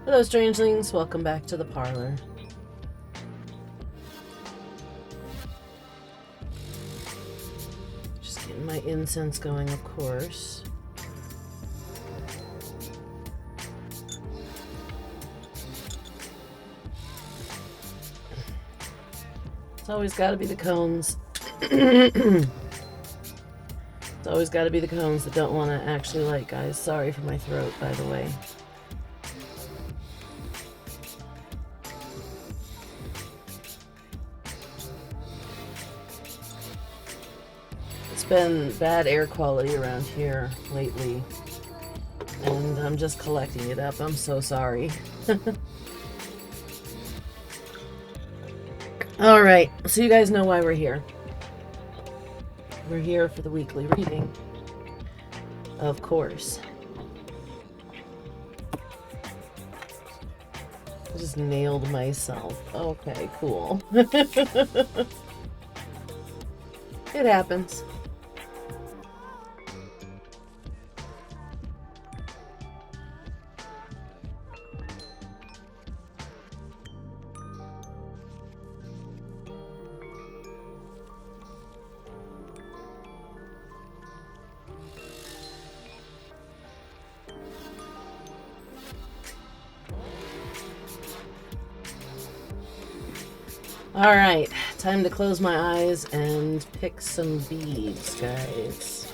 Hello, strangelings. Welcome back to the parlor. Just getting my incense going, of course. It's always got to be the cones. It's always got to be the cones that don't want to actually light, guys. Sorry for my throat, by the way. It's been bad air quality around here lately, and I'm just collecting it up. I'm so sorry. All right, so you guys know why we're here. We're here for the weekly reading, of course. I just nailed myself. Okay, cool. It happens. Alright, time to close my eyes and pick some beads, guys.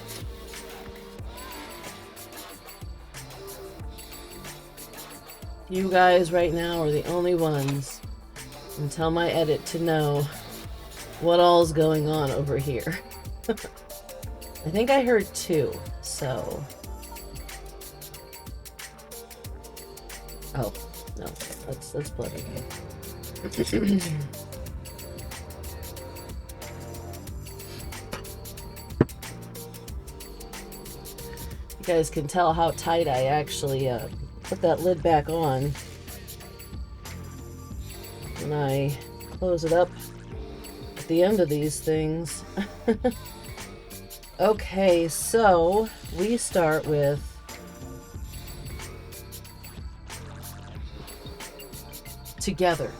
You guys right now are the only ones, and tell my edit to know what all's going on over here. I think I heard 2, so... Oh, no, that's plenty. You guys can tell how tight I actually put that lid back on when I close it up at the end of these things. Okay, so we start with together.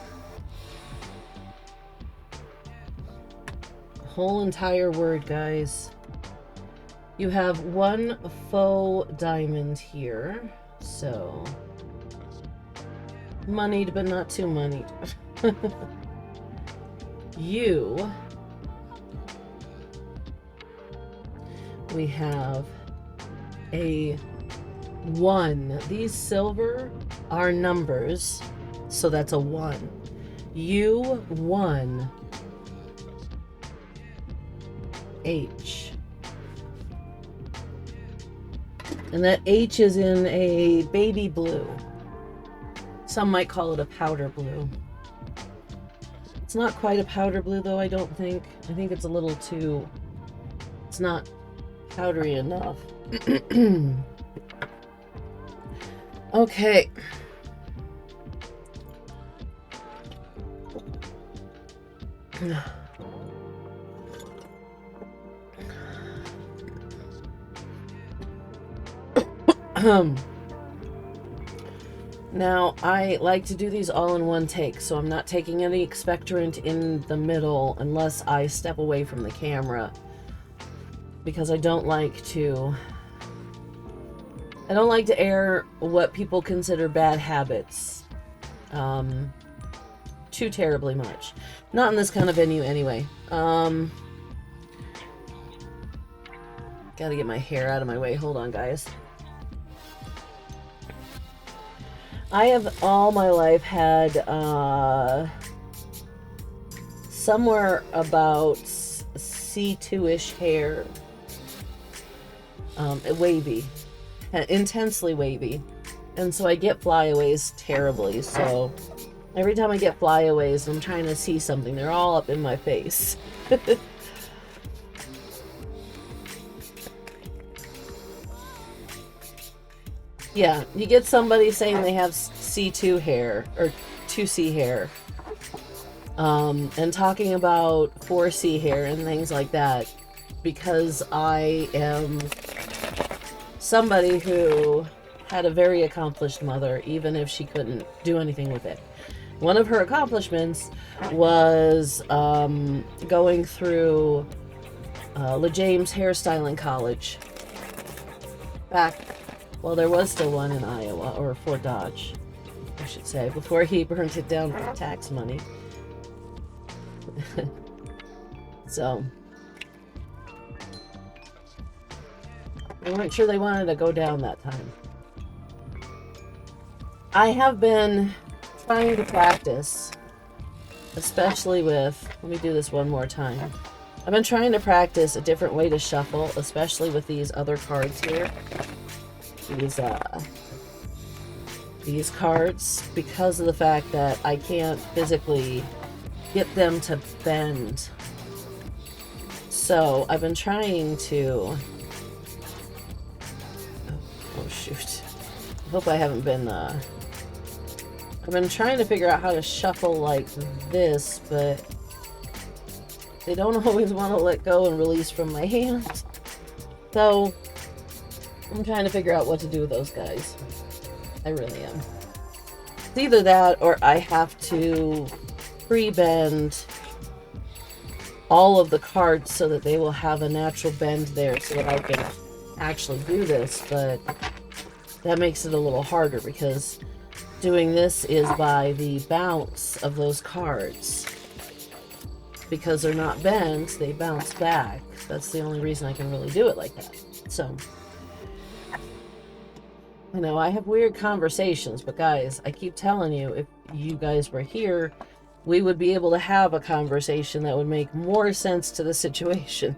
Whole entire word, guys. You have 1 faux diamond here, so moneyed but not too moneyed. You, we have a 1. These silver are numbers, so that's a 1. U 1 H. And that H is in a baby blue. Some might call it a powder blue. It's not quite a powder blue though, I don't think. I think it's a little too... It's not powdery enough. Okay. Now, I like to do these all in one take, so I'm not taking any expectorant in the middle unless I step away from the camera, because I don't like to air what people consider bad habits too terribly much. Not in this kind of venue anyway. Gotta get my hair out of my way. Hold on, guys. I have all my life had somewhere about C2-ish hair. Wavy. Intensely wavy. And so I get flyaways terribly. So every time I get flyaways, I'm trying to see something. They're all up in my face. Yeah, you get somebody saying they have C2 hair, or 2C hair, and talking about 4C hair and things like that, because I am somebody who had a very accomplished mother, even if she couldn't do anything with it. One of her accomplishments was going through LeJames Hairstyling College. Back, well, there was still one in Iowa, or Fort Dodge, I should say, before he burnt it down for tax money. So, they weren't sure they wanted to go down that time. I have been trying to practice, especially with, let me do this one more time. I've been trying to practice a different way to shuffle, especially with these other cards here. These cards, because of the fact that I can't physically get them to bend. So I've been trying to, oh shoot, I hope I haven't been, I've been trying to figure out how to shuffle like this, but they don't always want to let go and release from my hand. So I'm trying to figure out what to do with those guys. I really am. It's either that or I have to pre-bend all of the cards so that they will have a natural bend there so that I can actually do this, but that makes it a little harder because doing this is by the bounce of those cards. Because they're not bent, they bounce back. That's the only reason I can really do it like that. So, you know, I have weird conversations, but guys, I keep telling you, if you guys were here, we would be able to have a conversation that would make more sense to the situation.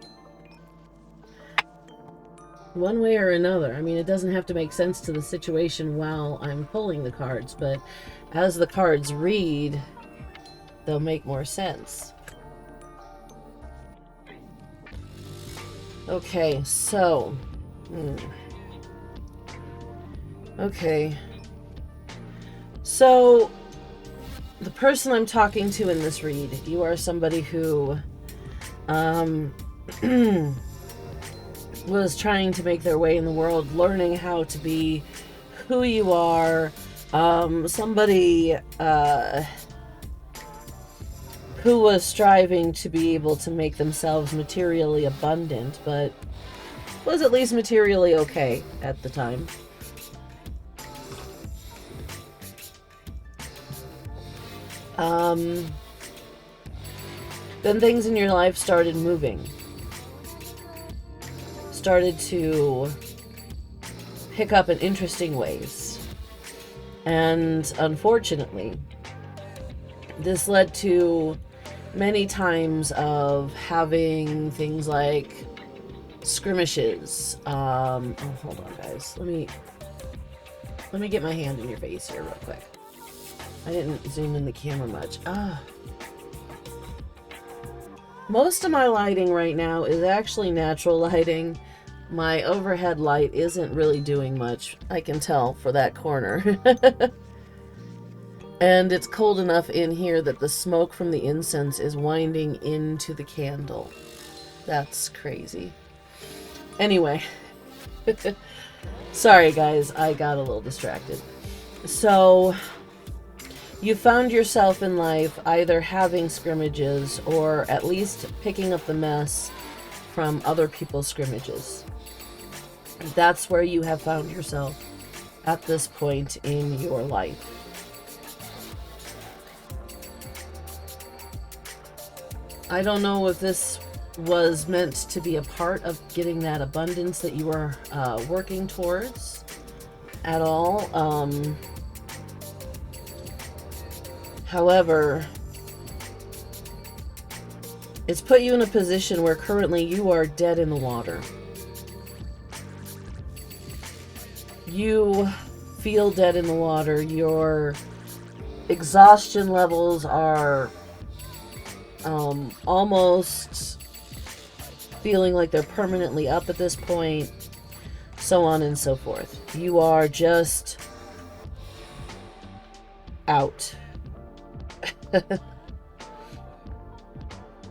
One way or another. I mean, it doesn't have to make sense to the situation while I'm pulling the cards, but as the cards read, they'll make more sense. Okay, so... Okay. So, the person I'm talking to in this read, you are somebody who was trying to make their way in the world, learning how to be who you are, somebody who was striving to be able to make themselves materially abundant, but was at least materially okay at the time. Then things in your life started moving. Started to pick up in interesting ways. And unfortunately, this led to many times of having things like skirmishes. Oh, hold on, guys. Let me get my hand in your face here real quick. I didn't zoom in the camera much. Most of my lighting right now is actually natural lighting. My overhead light isn't really doing much, I can tell, for that corner. And it's cold enough in here that the smoke from the incense is winding into the candle. That's crazy. Anyway. Sorry, guys. I got a little distracted. So, you found yourself in life either having scrimmages or at least picking up the mess from other people's scrimmages. That's where you have found yourself at this point in your life. I don't know if this was meant to be a part of getting that abundance that you were working towards at all. However, it's put you in a position where currently you are dead in the water. You feel dead in the water. Your exhaustion levels are almost feeling like they're permanently up at this point, so on and so forth. You are just out.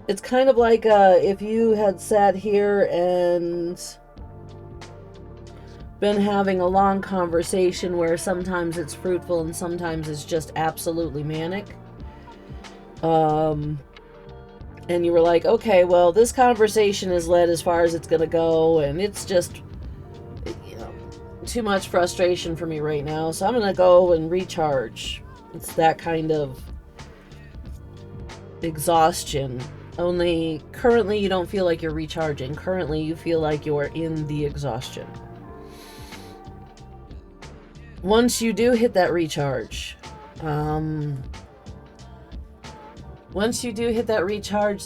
It's kind of like if you had sat here and been having a long conversation where sometimes it's fruitful and sometimes it's just absolutely manic. And you were like, okay, well, this conversation is led as far as it's going to go, and it's just, you know, too much frustration for me right now, so I'm going to go and recharge. It's that kind of exhaustion. Only currently you don't feel like you're recharging. Currently you feel like you're in the exhaustion. Once you do hit that recharge,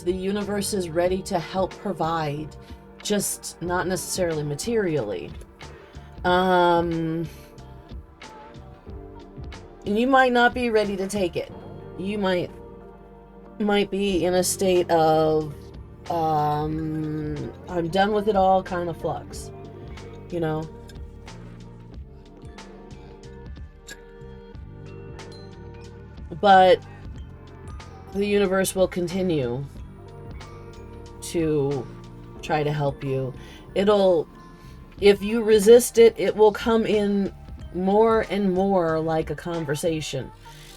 the universe is ready to help provide, just not necessarily materially. And you might not be ready to take it. You might be in a state of I'm done with it all kind of flux, you know. But the universe will continue to try to help you. If you resist it, it will come in more and more like a conversation.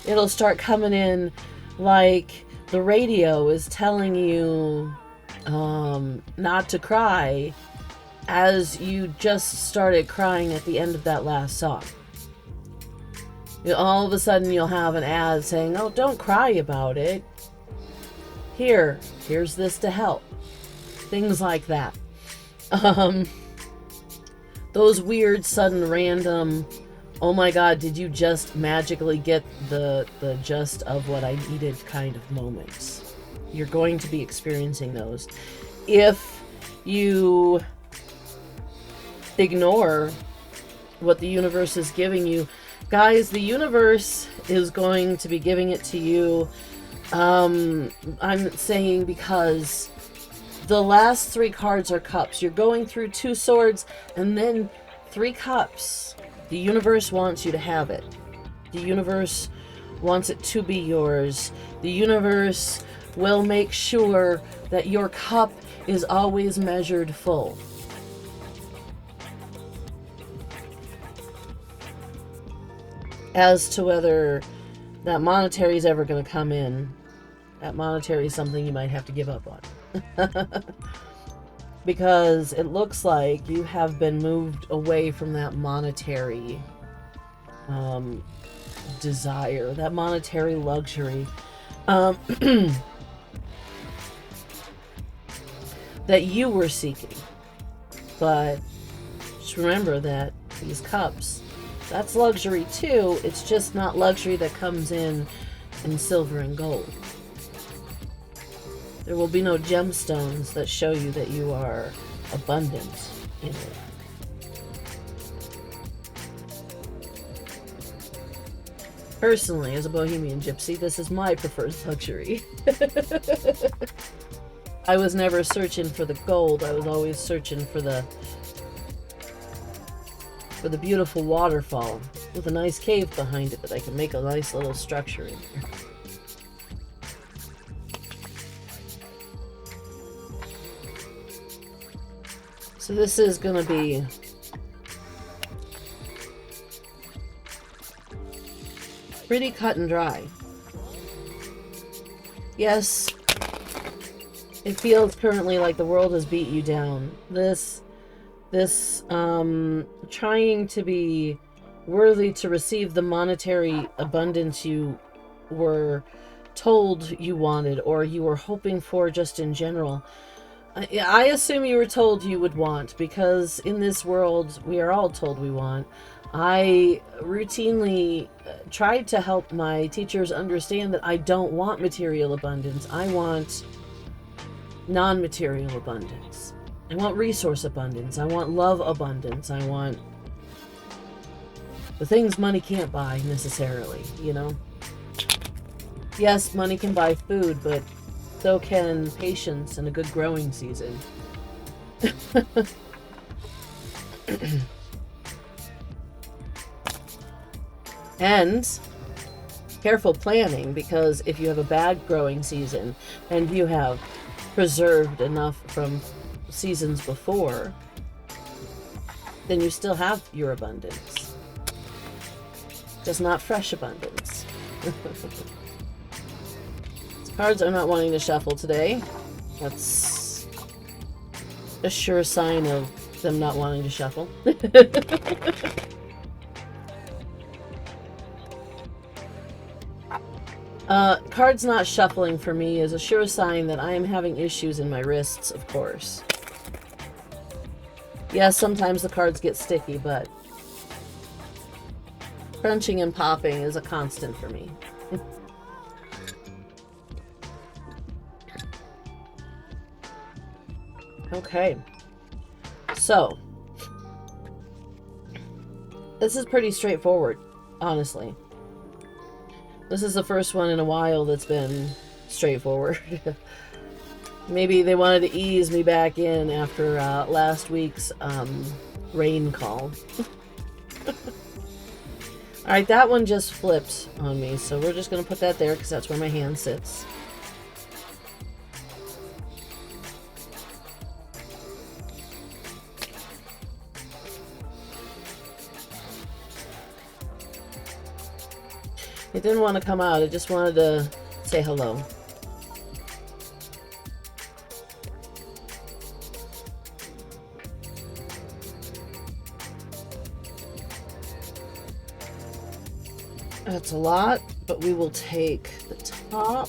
It'll start coming in like the radio is telling you not to cry as you just started crying at the end of that last song. All of a sudden you'll have an ad saying, oh, don't cry about it. Here's this to help. Things like that. Those weird, sudden, random, oh my God, did you just magically get the gist of what I needed kind of moments. You're going to be experiencing those. If you ignore what the universe is giving you, guys, the universe is going to be giving it to you. I'm saying because the last 3 cards are cups. You're going through 2 swords and then 3 cups. The universe wants you to have it. The universe wants it to be yours. The universe will make sure that your cup is always measured full. As to whether that monetary is ever going to come in, that monetary is something you might have to give up on. Because it looks like you have been moved away from that monetary desire, that monetary luxury that you were seeking. But just remember that these cups, that's luxury too. It's just not luxury that comes in silver and gold. There will be no gemstones that show you that you are abundant in it. Personally, as a bohemian gypsy, this is my preferred luxury. I was never searching for the gold. I was always searching for the beautiful waterfall with a nice cave behind it that I can make a nice little structure in here. So this is going to be pretty cut and dry. Yes, it feels currently like the world has beat you down. This trying to be worthy to receive the monetary abundance you were told you wanted or you were hoping for just in general. I assume you were told you would want, because in this world we are all told we want. I routinely tried to help my teachers understand that I don't want material abundance. I want non-material abundance. I want resource abundance. I want love abundance. I want the things money can't buy necessarily, you know? Yes, money can buy food, but so can patience and a good growing season. And careful planning, because if you have a bad growing season and you have preserved enough from seasons before, then you still have your abundance. Just not fresh abundance. These cards are not wanting to shuffle today. That's a sure sign of them not wanting to shuffle. Cards not shuffling for me is a sure sign that I am having issues in my wrists, of course. Yes, sometimes the cards get sticky, but crunching and popping is a constant for me. Okay. So, this is pretty straightforward, honestly. This is the first one in a while that's been straightforward. Maybe they wanted to ease me back in after last week's rain call. Alright, that one just flipped on me, so we're just going to put that there because that's where my hand sits. It didn't want to come out, it just wanted to say hello. That's a lot, but we will take the top.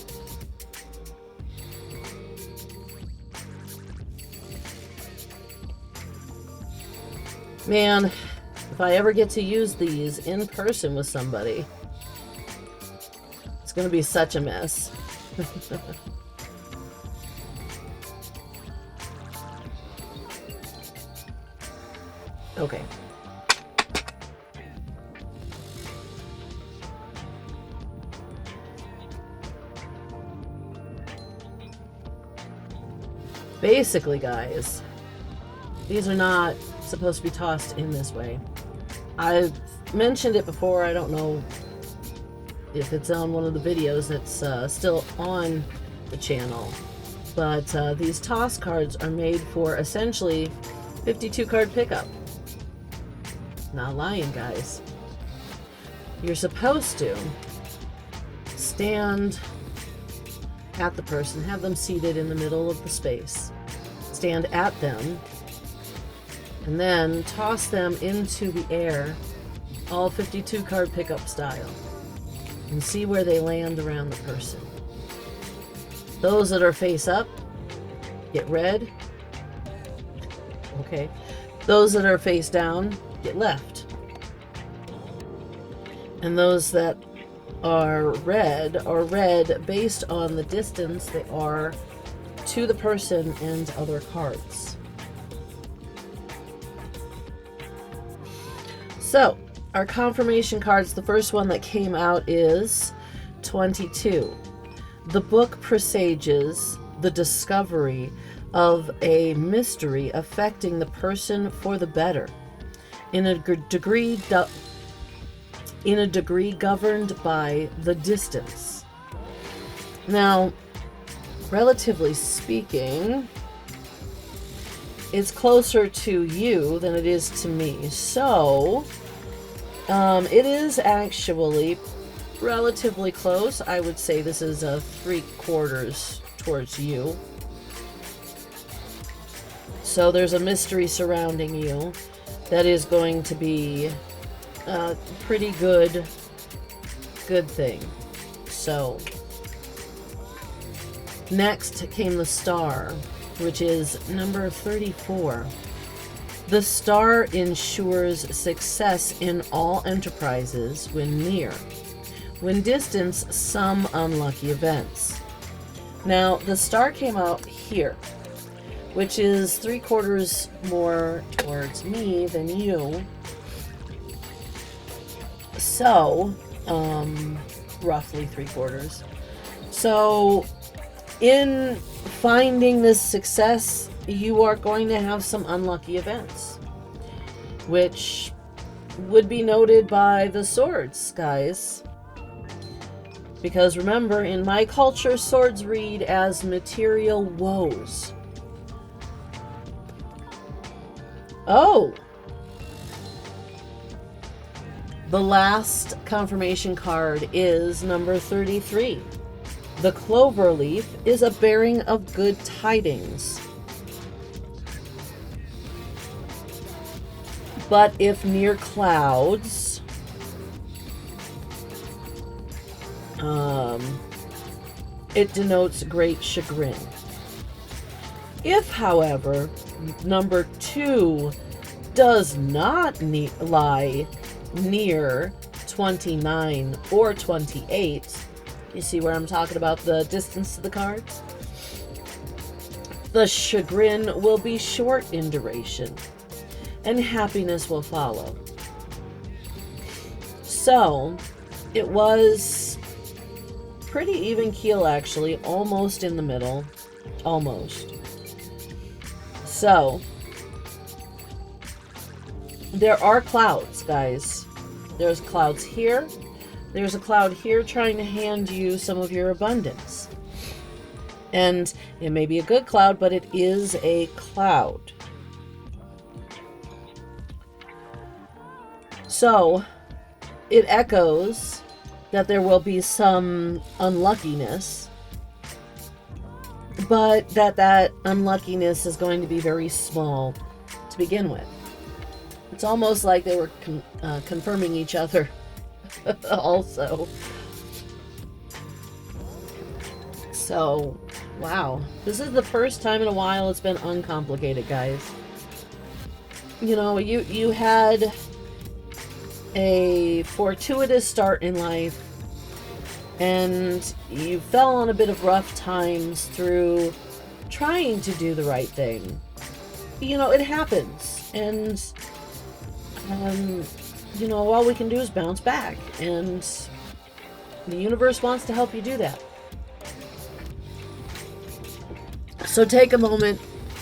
Man, if I ever get to use these in person with somebody, it's going to be such a mess. Okay. Basically, guys, these are not supposed to be tossed in this way. I've mentioned it before. I don't know if it's on one of the videos that's still on the channel, but these toss cards are made for essentially 52 card pickup. Not lying, guys. You're supposed to stand at the person, have them seated in the middle of the space, stand at them, and then toss them into the air, all 52 card pickup style, and see where they land around the person. Those that are face up get red. Okay. Those that are face down get left. And those that are red based on the distance they are to the person and other cards. So, our confirmation cards, the first one that came out is 22. The book presages the discovery of a mystery affecting the person for the better, in a degree governed by the distance. Now, relatively speaking, it's closer to you than it is to me. So, it is actually relatively close. I would say this is a 3/4 towards you. So there's a mystery surrounding you that is going to be a pretty good thing. So next came the star, which is number 34. The star ensures success in all enterprises when near. When distance, some unlucky events. Now, the star came out here, which is 3/4 more towards me than you. So, roughly 3/4. So, in finding this success, you are going to have some unlucky events, which would be noted by the swords, guys. Because remember, in my culture, swords read as material woes. Oh, The last confirmation card is number 33. The clover leaf is a bearing of good tidings. But if near clouds, it denotes great chagrin. If, however, number 2 does not lie near 29 or 28, you see where I'm talking about the distance to the cards? The chagrin will be short in duration, and happiness will follow. So, it was pretty even keel, actually, almost in the middle. Almost. So, there are clouds, guys. There's clouds here. There's a cloud here trying to hand you some of your abundance. And it may be a good cloud, but it is a cloud. So, it echoes that there will be some unluckiness, but that unluckiness is going to be very small to begin with. It's almost like they were confirming each other also. So, wow. This is the first time in a while it's been uncomplicated, guys. You know, you had a fortuitous start in life, and you fell on a bit of rough times through trying to do the right thing. You know, it happens, and you know, all we can do is bounce back, and the universe wants to help you do that. So take a moment,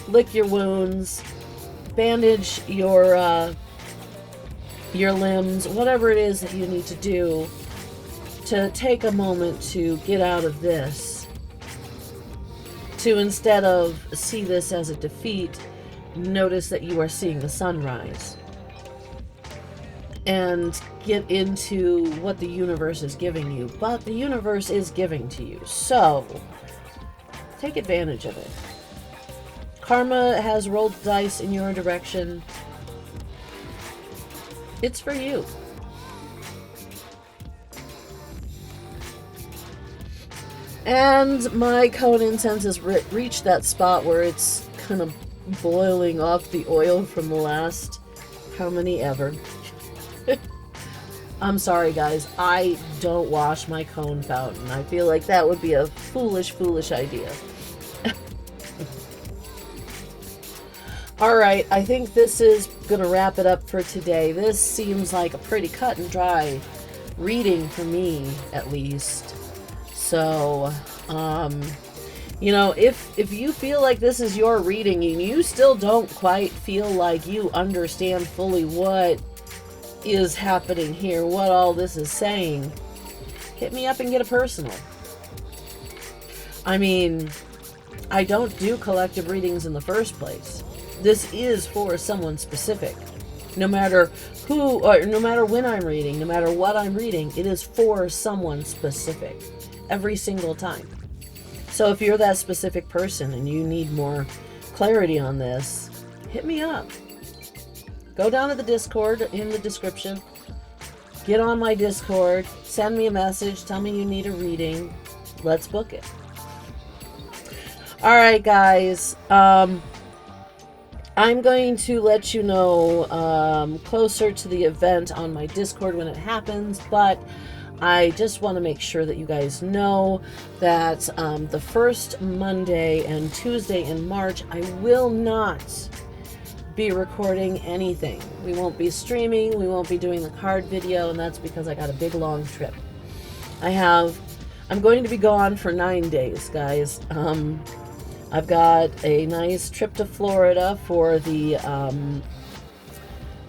lick your wounds, bandage your limbs, whatever it is that you need to do to take a moment to get out of this, to, instead of see this as a defeat, notice that you are seeing the sunrise, and get into what the universe is giving you. But the universe is giving to you, so take advantage of it. Karma has rolled dice in your direction. It's for you. And my cone incense has reached that spot where it's kind of boiling off the oil from the last how many ever. I'm sorry, guys. I don't wash my cone fountain. I feel like that would be a foolish, foolish idea. Alright, I think this is going to wrap it up for today. This seems like a pretty cut and dry reading for me, at least. So, you know, if you feel like this is your reading and you still don't quite feel like you understand fully what is happening here, what all this is saying, hit me up and get a personal. I mean, I don't do collective readings in the first place. This is for someone specific. No matter who, or no matter when I'm reading, no matter what I'm reading, it is for someone specific. Every single time. So if you're that specific person and you need more clarity on this, hit me up. Go down to the Discord in the description. Get on my Discord. Send me a message. Tell me you need a reading. Let's book it. Alright, guys. I'm going to let you know closer to the event on my Discord when it happens, but I just want to make sure that you guys know that the first Monday and Tuesday in March, I will not be recording anything. We won't be streaming, we won't be doing the card video, and that's because I got a big long trip. I'm going to be gone for 9 days, guys. I've got a nice trip to Florida for the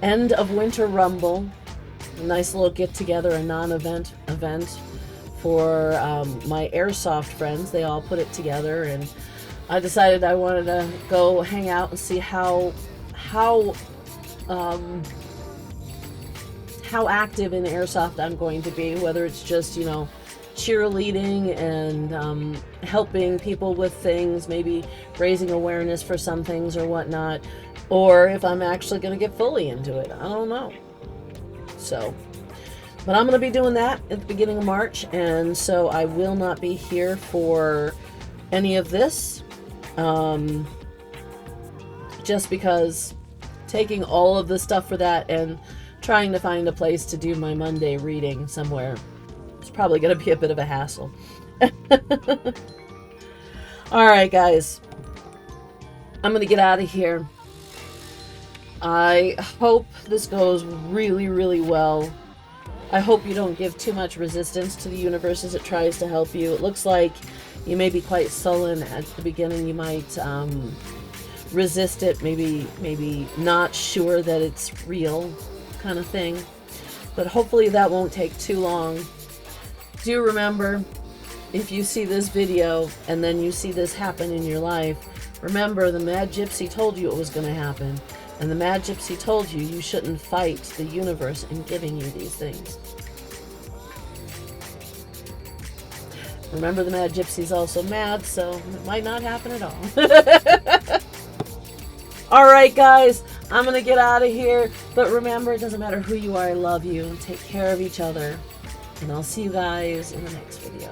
end of Winter Rumble. A nice little get-together, a non-event event for my airsoft friends. They all put it together, and I decided I wanted to go hang out and see how how active in airsoft I'm going to be, whether it's just, you know, cheerleading and helping people with things, maybe raising awareness for some things or whatnot, or if I'm actually going to get fully into it. I don't know. So, but I'm going to be doing that at the beginning of March, and so I will not be here for any of this, just because taking all of the stuff for that and trying to find a place to do my Monday reading somewhere, it's probably going to be a bit of a hassle. All right, guys. I'm going to get out of here. I hope this goes really, really well. I hope you don't give too much resistance to the universe as it tries to help you. It looks like you may be quite sullen at the beginning. You might resist it, maybe not sure that it's real kind of thing. But hopefully that won't take too long. Do remember, if you see this video and then you see this happen in your life, remember the Mad Gypsy told you it was going to happen. And the Mad Gypsy told you you shouldn't fight the universe in giving you these things. Remember, the Mad Gypsy's also mad, so it might not happen at all. All right, guys, I'm going to get out of here. But remember, it doesn't matter who you are. I love you. Take care of each other. And I'll see you guys in the next video.